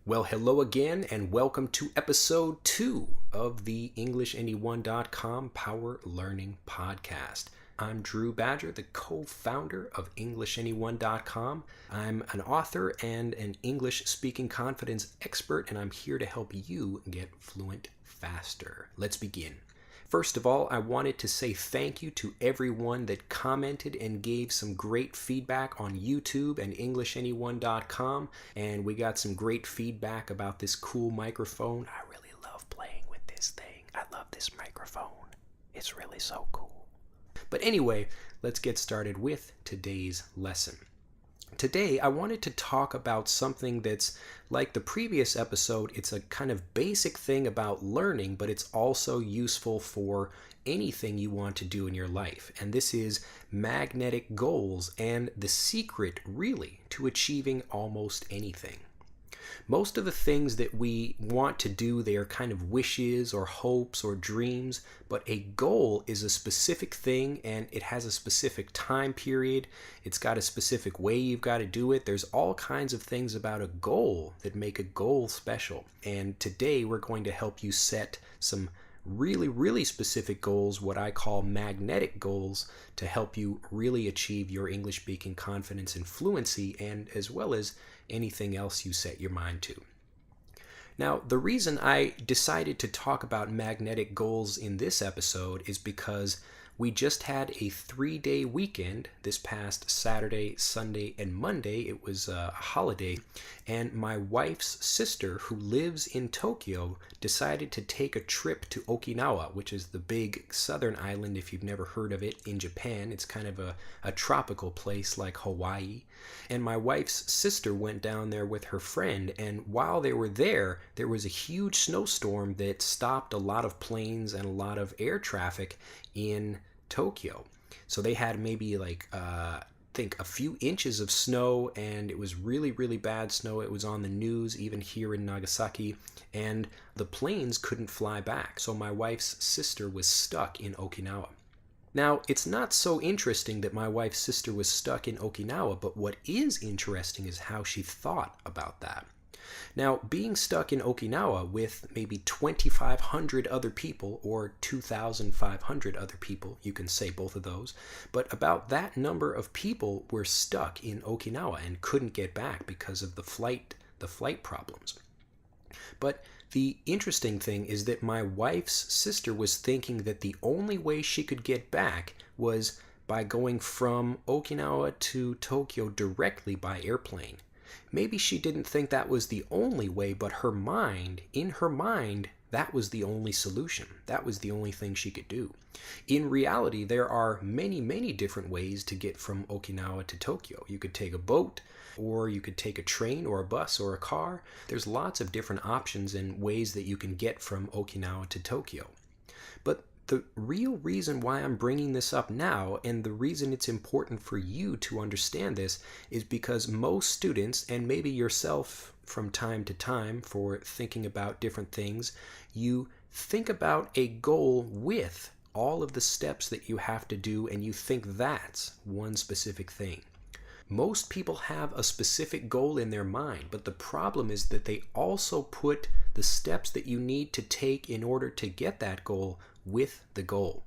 Well, hello again, and welcome to episode 2 of the EnglishAnyone.com Power Learning Podcast. I'm Drew Badger, the co-founder of EnglishAnyone.com. I'm an author and an English-speaking confidence expert, and I'm here to help you get fluent faster. Let's begin. First of all, I wanted to say thank you to everyone that commented and gave some great feedback on YouTube and EnglishAnyone.com, and we got some great feedback about this cool microphone. I really love playing with this thing. I love this microphone. It's really so cool. But anyway, let's get started with today's lesson. Today, I wanted to talk about something that's like the previous episode. It's a kind of basic thing about learning, but it's also useful for anything you want to do in your life. And this is magnetic goals and the secret, really, to achieving almost anything. Most of the things that we want to do, they are kind of wishes or hopes or dreams, but a goal is a specific thing and it has a specific time period. It's got a specific way you've got to do it. There's all kinds of things about a goal that make a goal special. And today we're going to help you set some really specific goals, what I call magnetic goals, to help you really achieve your English speaking confidence and fluency, and as well as anything else you set your mind to. Now, the reason I decided to talk about magnetic goals in this episode is because we just had a 3-day weekend this past Saturday, Sunday, and Monday. It was a holiday, and my wife's sister, who lives in Tokyo, decided to take a trip to Okinawa, which is the big southern island, if you've never heard of it, in Japan. It's kind of a tropical place like Hawaii. And my wife's sister went down there with her friend, and while they were there was a huge snowstorm that stopped a lot of planes and a lot of air traffic in Tokyo. So they had maybe I think a few inches of snow, and it was really bad snow. It was on the news even here in Nagasaki, and the planes couldn't fly back. So my wife's sister was stuck in Okinawa. Now, it's not so interesting that my wife's sister was stuck in Okinawa, but what is interesting is how she thought about that. Now, being stuck in Okinawa with maybe 2,500 other people, or 2,500 other people, you can say both of those, but about that number of people were stuck in Okinawa and couldn't get back because of the flight problems. But the interesting thing is that my wife's sister was thinking that the only way she could get back was by going from Okinawa to Tokyo directly by airplane. Maybe she didn't think that was the only way, but in her mind, that was the only solution. That was the only thing she could do. In reality, there are many different ways to get from Okinawa to Tokyo. You could take a boat, or you could take a train or a bus or a car. There's lots of different options and ways that you can get from Okinawa to Tokyo. But the real reason why I'm bringing this up now, and the reason it's important for you to understand this, is because most students, and maybe yourself from time to time for thinking about different things, you think about a goal with all of the steps that you have to do, and you think that's one specific thing. Most people have a specific goal in their mind, but the problem is that they also put the steps that you need to take in order to get that goal with the goal.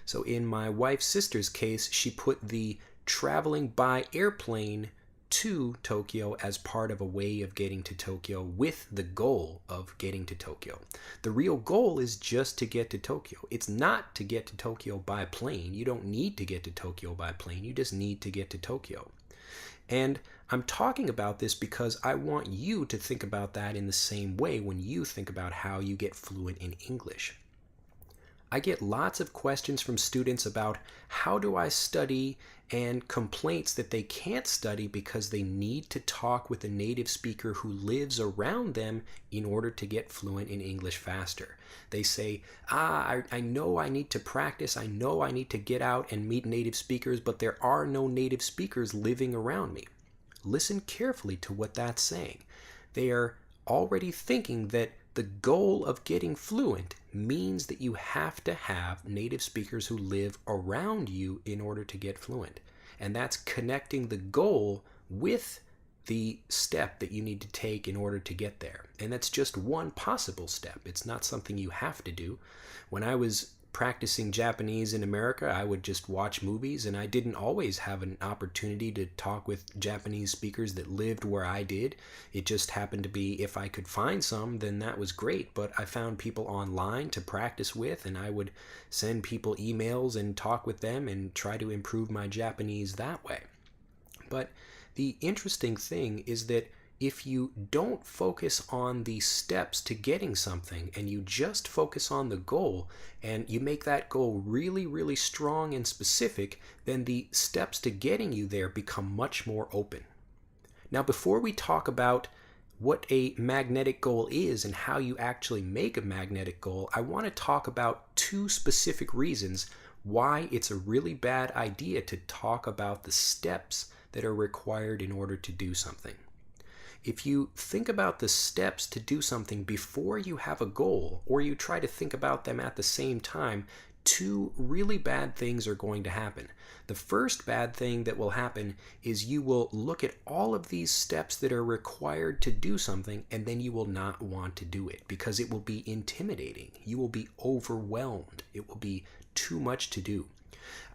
So in my wife's sister's case, she put the traveling by airplane to Tokyo as part of a way of getting to Tokyo with the goal of getting to Tokyo. The real goal is just to get to Tokyo. It's not to get to Tokyo by plane. You don't need to get to Tokyo by plane. You just need to get to Tokyo. And I'm talking about this because I want you to think about that in the same way when you think about how you get fluent in English. I get lots of questions from students about how do I study, and complaints that they can't study because they need to talk with a native speaker who lives around them in order to get fluent in English faster. They say, I know I need to practice, I know I need to get out and meet native speakers, but there are no native speakers living around me. Listen carefully to what that's saying. They are already thinking that the goal of getting fluent means that you have to have native speakers who live around you in order to get fluent. And that's connecting the goal with the step that you need to take in order to get there. And that's just one possible step. It's not something you have to do. When I was practicing Japanese in America, I would just watch movies, and I didn't always have an opportunity to talk with Japanese speakers that lived where I did. It just happened to be if I could find some, then that was great. But I found people online to practice with, and I would send people emails and talk with them and try to improve my Japanese that way. But the interesting thing is that if you don't focus on the steps to getting something and you just focus on the goal and you make that goal really, really strong and specific, then the steps to getting you there become much more open. Now, before we talk about what a magnetic goal is and how you actually make a magnetic goal, I want to talk about two specific reasons why it's a really bad idea to talk about the steps that are required in order to do something. If you think about the steps to do something before you have a goal, or you try to think about them at the same time, two really bad things are going to happen. The first bad thing that will happen is you will look at all of these steps that are required to do something, and then you will not want to do it because it will be intimidating. You will be overwhelmed. It will be too much to do.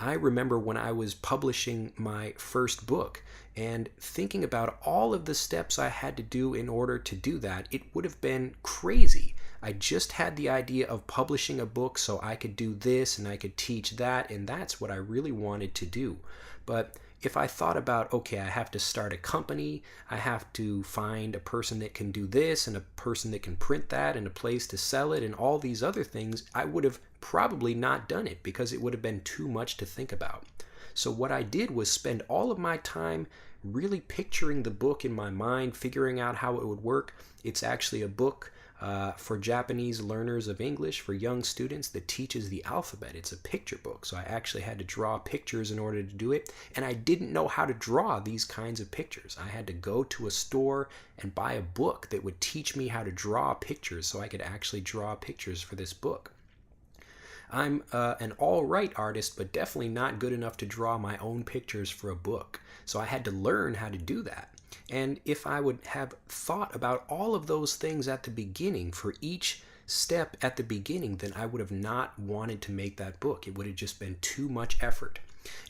I remember when I was publishing my first book and thinking about all of the steps I had to do in order to do that, it would have been crazy. I just had the idea of publishing a book so I could do this and I could teach that, and that's what I really wanted to do. But if I thought about, okay, I have to start a company, I have to find a person that can do this and a person that can print that and a place to sell it and all these other things, I would have probably not done it because it would have been too much to think about. So what I did was spend all of my time really picturing the book in my mind, figuring out how it would work. It's actually a book for Japanese learners of English, for young students, that teaches the alphabet. It's a picture book, so I actually had to draw pictures in order to do it, and I didn't know how to draw these kinds of pictures. I had to go to a store and buy a book that would teach me how to draw pictures so I could actually draw pictures for this book. I'm an all-right artist, but definitely not good enough to draw my own pictures for a book, so I had to learn how to do that. And if I would have thought about all of those things at the beginning, for each step at the beginning, then I would have not wanted to make that book. It would have just been too much effort.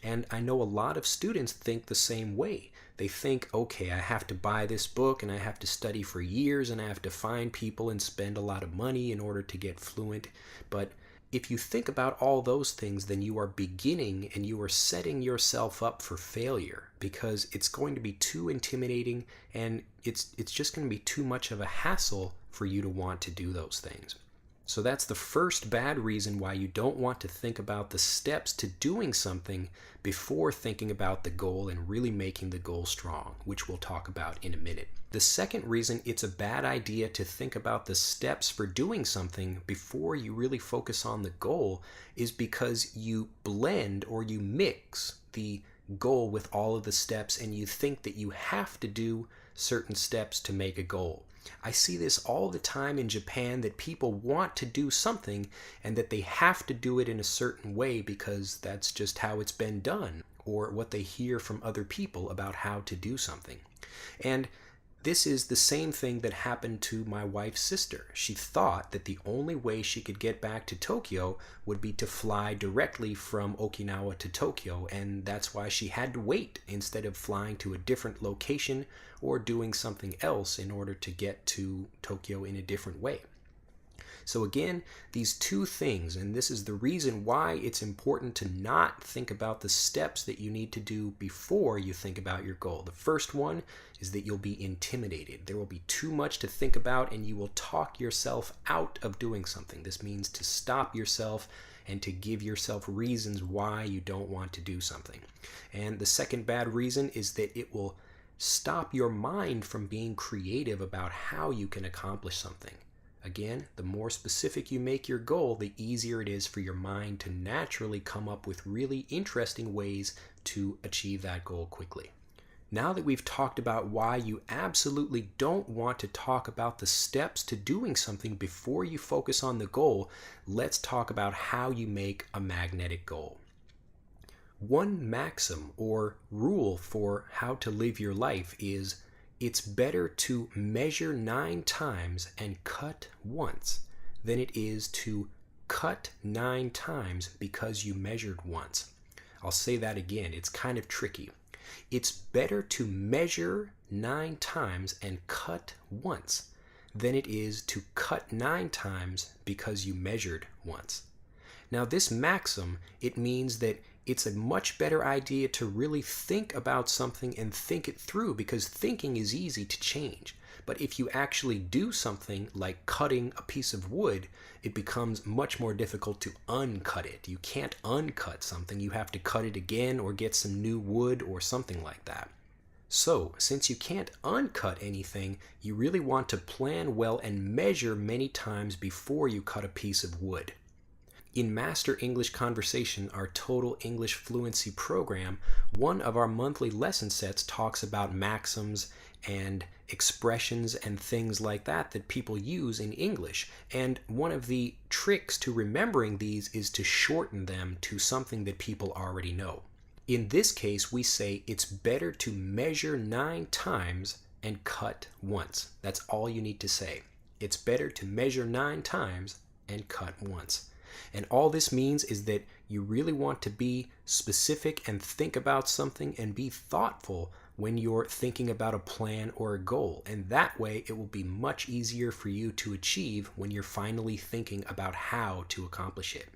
And I know a lot of students think the same way. They think, okay, I have to buy this book and I have to study for years and I have to find people and spend a lot of money in order to get fluent. But if you think about all those things, then you are beginning and you are setting yourself up for failure because it's going to be too intimidating and it's just going to be too much of a hassle for you to want to do those things. So that's the first bad reason why you don't want to think about the steps to doing something before thinking about the goal and really making the goal strong, which we'll talk about in a minute. The second reason it's a bad idea to think about the steps for doing something before you really focus on the goal is because you blend or you mix the goal with all of the steps and you think that you have to do certain steps to make a goal. I see this all the time in Japan, that people want to do something and that they have to do it in a certain way because that's just how it's been done, or what they hear from other people about how to do something. And this is the same thing that happened to my wife's sister. She thought that the only way she could get back to Tokyo would be to fly directly from Okinawa to Tokyo, and that's why she had to wait instead of flying to a different location or doing something else in order to get to Tokyo in a different way. So again, these two things, and this is the reason why it's important to not think about the steps that you need to do before you think about your goal. The first one is that you'll be intimidated. There will be too much to think about and you will talk yourself out of doing something. This means to stop yourself and to give yourself reasons why you don't want to do something. And the second bad reason is that it will stop your mind from being creative about how you can accomplish something. Again, the more specific you make your goal, the easier it is for your mind to naturally come up with really interesting ways to achieve that goal quickly. Now that we've talked about why you absolutely don't want to talk about the steps to doing something before you focus on the goal, let's talk about how you make a magnetic goal. One maxim or rule for how to live your life is It's better to measure 9 times and cut once than it is to cut 9 times because you measured once. I'll say that again, it's kind of tricky. It's better to measure 9 times and cut once than it is to cut 9 times because you measured once. Now this maxim, it means that it's a much better idea to really think about something and think it through, because thinking is easy to change. But if you actually do something like cutting a piece of wood, it becomes much more difficult to uncut it. You can't uncut something, you have to cut it again or get some new wood or something like that. So, since you can't uncut anything, you really want to plan well and measure many times before you cut a piece of wood. In Master English Conversation, our Total English Fluency program, one of our monthly lesson sets talks about maxims and expressions and things like that that people use in English. And one of the tricks to remembering these is to shorten them to something that people already know. In this case, we say it's better to measure 9 times and cut once. That's all you need to say. It's better to measure 9 times and cut once. And all this means is that you really want to be specific and think about something and be thoughtful when you're thinking about a plan or a goal. And that way it will be much easier for you to achieve when you're finally thinking about how to accomplish it.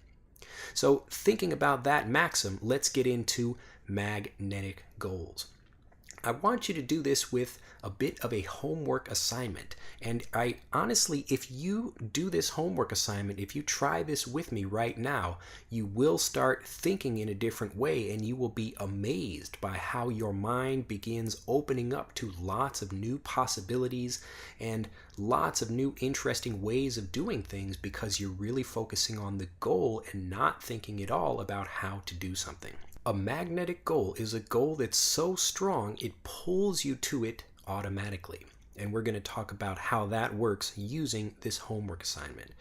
So thinking about that maxim, let's get into magnetic goals. I want you to do this with a bit of a homework assignment. And I honestly, if you do this homework assignment, if you try this with me right now, you will start thinking in a different way, and you will be amazed by how your mind begins opening up to lots of new possibilities and lots of new interesting ways of doing things, because you're really focusing on the goal and not thinking at all about how to do something. A magnetic goal is a goal that's so strong it pulls you to it automatically. And we're going to talk about how that works using this homework assignment.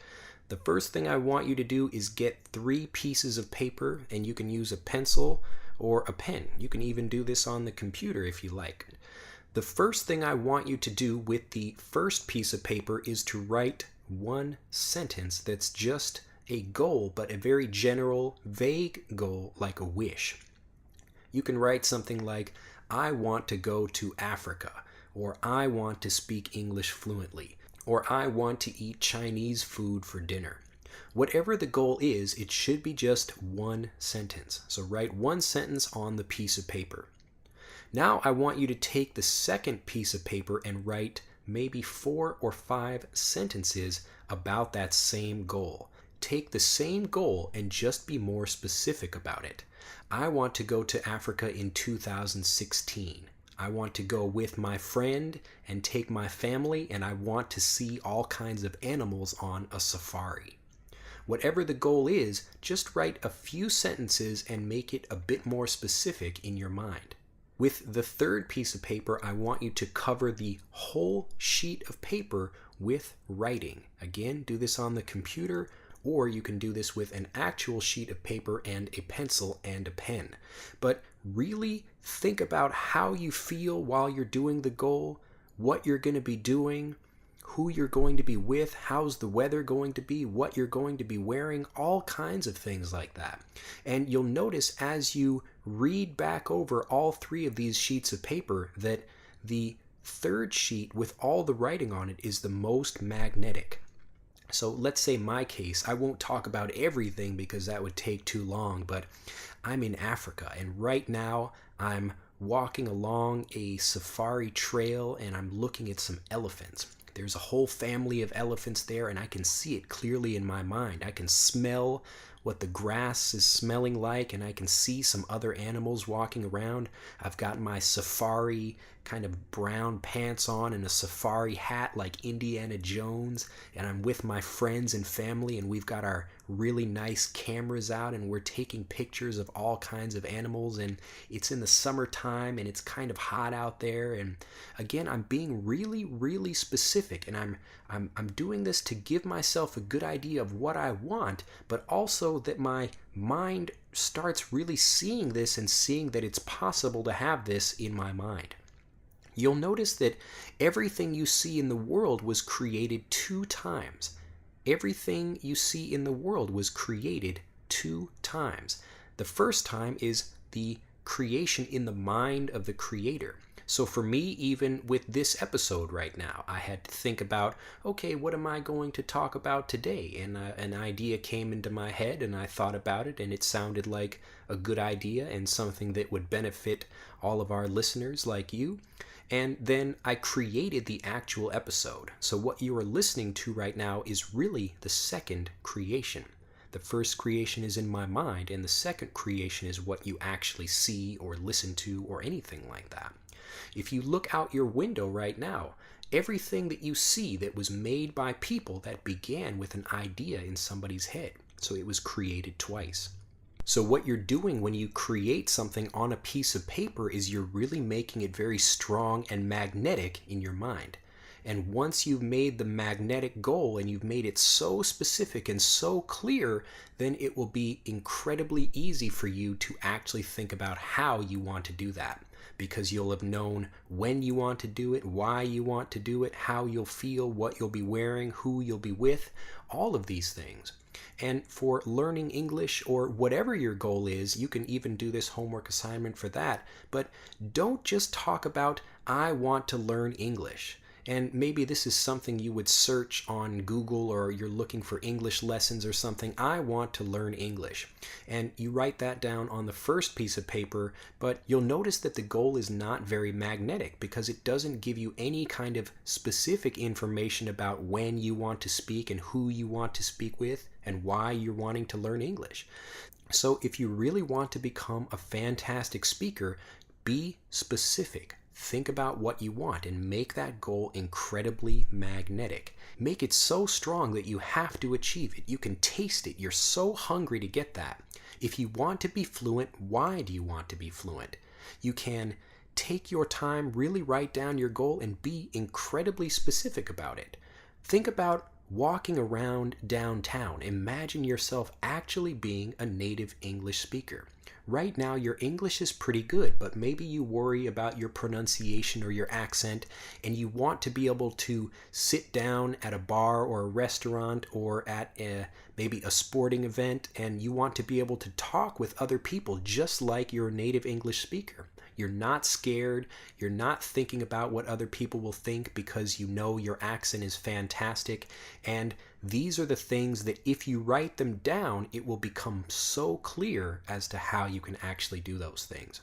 The first thing I want you to do is get 3 pieces of paper, and you can use a pencil or a pen. You can even do this on the computer if you like. The first thing I want you to do with the first piece of paper is to write one sentence that's just a goal, but a very general, vague goal, like a wish. You can write something like, I want to go to Africa, or I want to speak English fluently, or I want to eat Chinese food for dinner. Whatever the goal is, it should be just one sentence. So write one sentence on the piece of paper. Now I want you to take the second piece of paper and write maybe 4 or 5 sentences about that same goal. Take the same goal and just be more specific about it. I want to go to Africa in 2016. I want to go with my friend and take my family, and I want to see all kinds of animals on a safari. Whatever the goal is, just write a few sentences and make it a bit more specific in your mind. With the third piece of paper, I want you to cover the whole sheet of paper with writing. Again, do this on the computer, or you can do this with an actual sheet of paper and a pencil and a pen. But really think about how you feel while you're doing the goal, what you're going to be doing, who you're going to be with, how's the weather going to be, what you're going to be wearing, all kinds of things like that. And you'll notice as you read back over all 3 of these sheets of paper that the third sheet with all the writing on it is the most magnetic. So let's say my case, I won't talk about everything because that would take too long, but I'm in Africa, and right now I'm walking along a safari trail and I'm looking at some elephants. There's a whole family of elephants there, and I can see it clearly in my mind. I can smell what the grass is smelling like, and I can see some other animals walking around. I've got my safari kind of brown pants on and a safari hat like Indiana Jones, and I'm with my friends and family, and we've got our really nice cameras out, and we're taking pictures of all kinds of animals, and it's in the summertime and it's kind of hot out there. And again, I'm being really specific, and I'm doing this to give myself a good idea of what I want, but also that my mind starts really seeing this and seeing that it's possible to have this in my mind. you'll notice that everything you see in the world was created 2 times. Everything you see in the world was created 2 times. The first time is the creation in the mind of the creator. So for me, even with this episode right now, I had to think about, okay, what am I going to talk about today? And an idea came into my head, and I thought about it, and it sounded like a good idea and something that would benefit all of our listeners like you. And then I created the actual episode. So what you are listening to right now is really the second creation. The first creation is in my mind, and the second creation is what you actually see or listen to or anything like that. If you look out your window right now, everything that you see that was made by people that began with an idea in somebody's head. So it was created twice. So what you're doing when you create something on a piece of paper is you're really making it very strong and magnetic in your mind. And once you've made the magnetic goal and you've made it so specific and so clear, then it will be incredibly easy for you to actually think about how you want to do that. Because you'll have known when you want to do it, why you want to do it, how you'll feel, what you'll be wearing, who you'll be with, all of these things. And for learning English or whatever your goal is, you can even do this homework assignment for that. But don't just talk about, I want to learn English. And maybe this is something you would search on Google, or you're looking for English lessons or something. I want to learn English. And you write that down on the first piece of paper, but you'll notice that the goal is not very magnetic because it doesn't give you any kind of specific information about when you want to speak and who you want to speak with and why you're wanting to learn English. So if you really want to become a fantastic speaker, be specific. Think about what you want and make that goal incredibly magnetic. Make it so strong that you have to achieve it. You can taste it. You're so hungry to get that. If you want to be fluent, why do you want to be fluent? You can take your time, really write down your goal, and be incredibly specific about it. Think about walking around downtown. Imagine yourself actually being a native English speaker. Right now, your English is pretty good, but maybe you worry about your pronunciation or your accent, and you want to be able to sit down at a bar or a restaurant or at maybe a sporting event, and you want to be able to talk with other people just like you're a native English speaker. You're not scared. You're not thinking about what other people will think because you know your accent is fantastic. And these are the things that if you write them down, it will become so clear as to how you can actually do those things.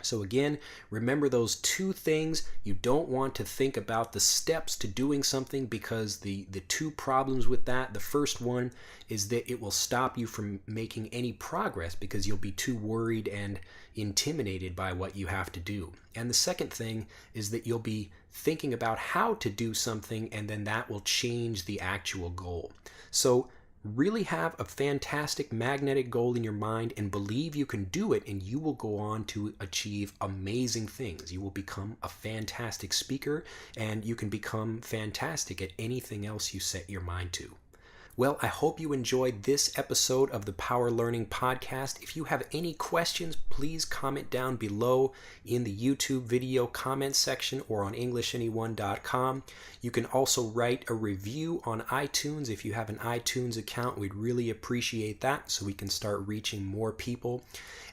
So again, remember those 2 things. You don't want to think about the steps to doing something because the 2 problems with that, the first one is that it will stop you from making any progress because you'll be too worried and intimidated by what you have to do. And the second thing is that you'll be thinking about how to do something, and then that will change the actual goal. So really have a fantastic magnetic goal in your mind and believe you can do it, and you will go on to achieve amazing things. You will become a fantastic speaker, and you can become fantastic at anything else you set your mind to. Well, I hope you enjoyed this episode of the Power Learning Podcast. If you have any questions, please comment down below in the YouTube video comment section or on EnglishAnyone.com. You can also write a review on iTunes. If you have an iTunes account, we'd really appreciate that so we can start reaching more people.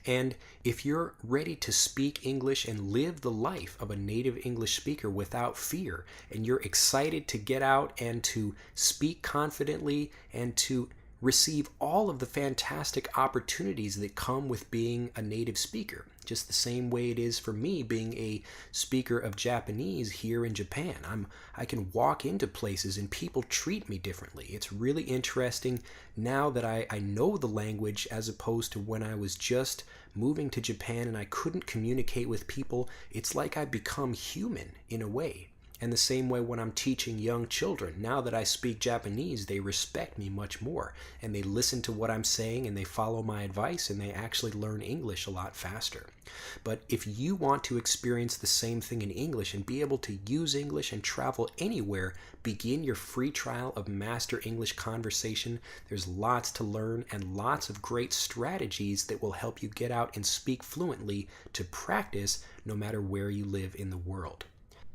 And if you're ready to speak English and live the life of a native English speaker without fear, and you're excited to get out and to speak confidently and to receive all of the fantastic opportunities that come with being a native speaker, just the same way it is for me being a speaker of Japanese here in Japan. I can walk into places and people treat me differently. It's really interesting now that I know the language as opposed to when I was just moving to Japan and I couldn't communicate with people. It's like I become human in a way. And the same way when I'm teaching young children, now that I speak Japanese, they respect me much more, and they listen to what I'm saying, and they follow my advice, and they actually learn English a lot faster. But if you want to experience the same thing in English and be able to use English and travel anywhere, begin your free trial of Master English Conversation. There's lots to learn and lots of great strategies that will help you get out and speak fluently to practice no matter where you live in the world.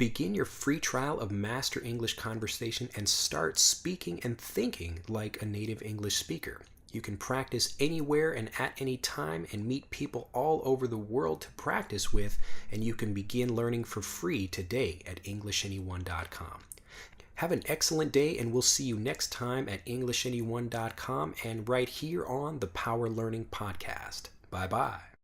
Begin your free trial of Master English Conversation and start speaking and thinking like a native English speaker. You can practice anywhere and at any time and meet people all over the world to practice with, and you can begin learning for free today at EnglishAnyone.com. Have an excellent day, and we'll see you next time at EnglishAnyone.com and right here on the Power Learning Podcast. Bye-bye.